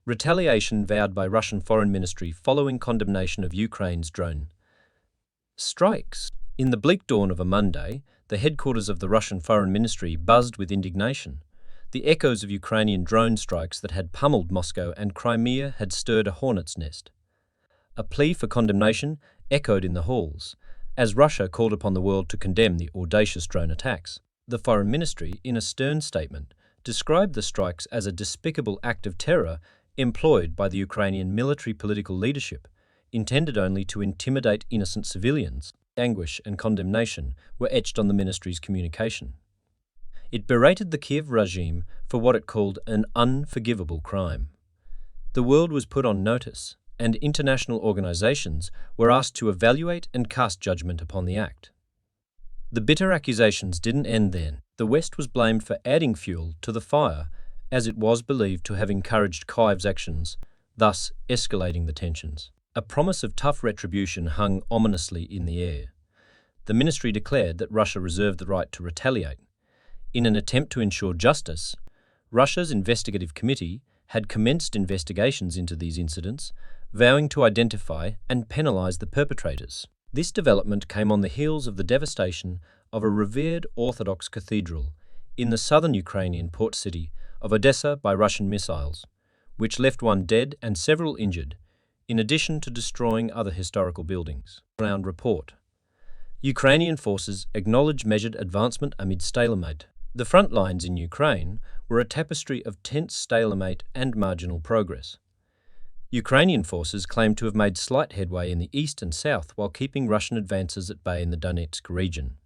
Retaliation vowed by Russian Foreign Ministry following condemnation of Ukraine's drone strikes. In the bleak dawn of a Monday, the headquarters of the Russian Foreign Ministry buzzed with indignation. The echoes of Ukrainian drone strikes that had pummeled Moscow and Crimea had stirred a hornet's nest. A plea for condemnation echoed in the halls, as Russia called upon the world to condemn the audacious drone attacks. The Foreign Ministry, in a stern statement, described the strikes as a despicable act of terror employed by the Ukrainian military political leadership, intended only to intimidate innocent civilians. Anguish and condemnation were etched on the ministry's communication. It berated the Kiev regime for what it called an unforgivable crime. The world was put on notice, and international organizations were asked to evaluate and cast judgment upon the act. The bitter accusations didn't end then. The West was blamed for adding fuel to the fire, as it was believed to have encouraged Kyiv's actions, thus escalating the tensions. A promise of tough retribution hung ominously in the air. The ministry declared that Russia reserved the right to retaliate. In an attempt to ensure justice, Russia's investigative committee had commenced investigations into these incidents, vowing to identify and penalize the perpetrators. This development came on the heels of the devastation of a revered Orthodox cathedral in the southern Ukrainian port city of Odessa by Russian missiles, which left one dead and several injured, in addition to destroying other historical buildings. Ground report. Ukrainian forces acknowledge measured advancement amid stalemate. The front lines in Ukraine were a tapestry of tense stalemate and marginal progress. Ukrainian forces claimed to have made slight headway in the east and south while keeping Russian advances at bay in the Donetsk region.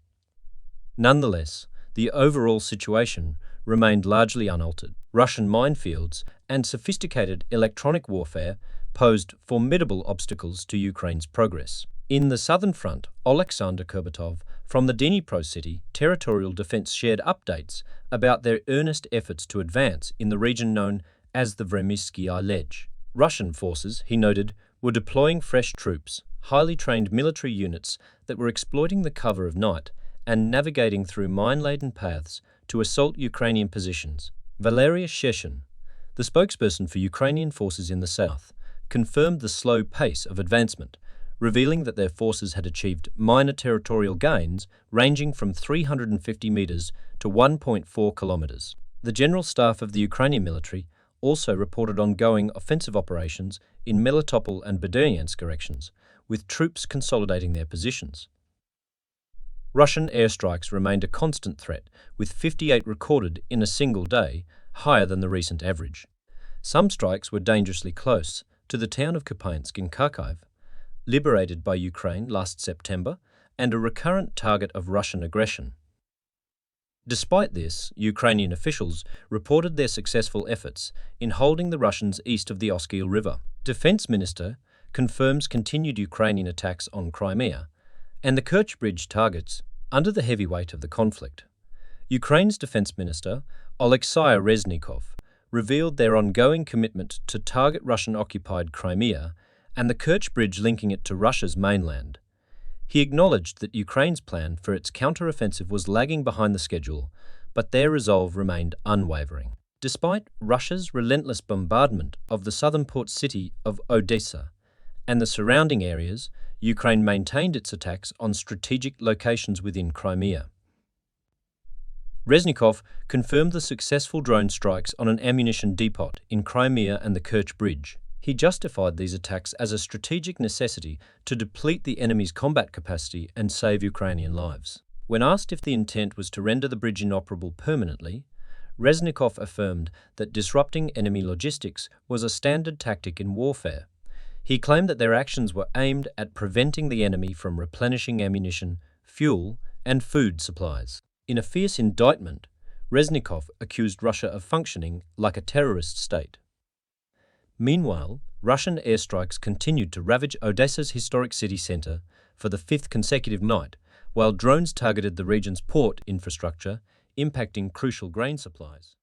Nonetheless, the overall situation remained largely unaltered. Russian minefields and sophisticated electronic warfare posed formidable obstacles to Ukraine's progress. In the southern front, Oleksandr Kurbatov from the Dnipro city Territorial Defense shared updates about their earnest efforts to advance in the region known as the Vremysky Ledge. Russian forces, he noted, were deploying fresh troops, highly trained military units that were exploiting the cover of night and navigating through mine-laden paths to assault Ukrainian positions. Valeria Sheshin, the spokesperson for Ukrainian forces in the south, confirmed the slow pace of advancement, revealing that their forces had achieved minor territorial gains ranging from 350 meters to 1.4 kilometers. The General Staff of the Ukrainian military also reported ongoing offensive operations in Melitopol and Berdyansk directions, with troops consolidating their positions. Russian airstrikes remained a constant threat, with 58 recorded in a single day, higher than the recent average. Some strikes were dangerously close to the town of Kupiansk in Kharkiv, liberated by Ukraine last September, and a recurrent target of Russian aggression. Despite this, Ukrainian officials reported their successful efforts in holding the Russians east of the Oskil River. Defense Minister confirms continued Ukrainian attacks on Crimea and the Kerch Bridge targets under the heavy weight of the conflict. Ukraine's Defense Minister, Oleksiy Reznikov, revealed their ongoing commitment to target Russian-occupied Crimea and the Kerch Bridge linking it to Russia's mainland. He acknowledged that Ukraine's plan for its counter-offensive was lagging behind the schedule, but their resolve remained unwavering. Despite Russia's relentless bombardment of the southern port city of Odessa and the surrounding areas, Ukraine maintained its attacks on strategic locations within Crimea. Reznikov confirmed the successful drone strikes on an ammunition depot in Crimea and the Kerch Bridge. He justified these attacks as a strategic necessity to deplete the enemy's combat capacity and save Ukrainian lives. When asked if the intent was to render the bridge inoperable permanently, Reznikov affirmed that disrupting enemy logistics was a standard tactic in warfare. He claimed that their actions were aimed at preventing the enemy from replenishing ammunition, fuel, and food supplies. In a fierce indictment, Reznikov accused Russia of functioning like a terrorist state. Meanwhile, Russian airstrikes continued to ravage Odessa's historic city centre for the fifth consecutive night, while drones targeted the region's port infrastructure, impacting crucial grain supplies.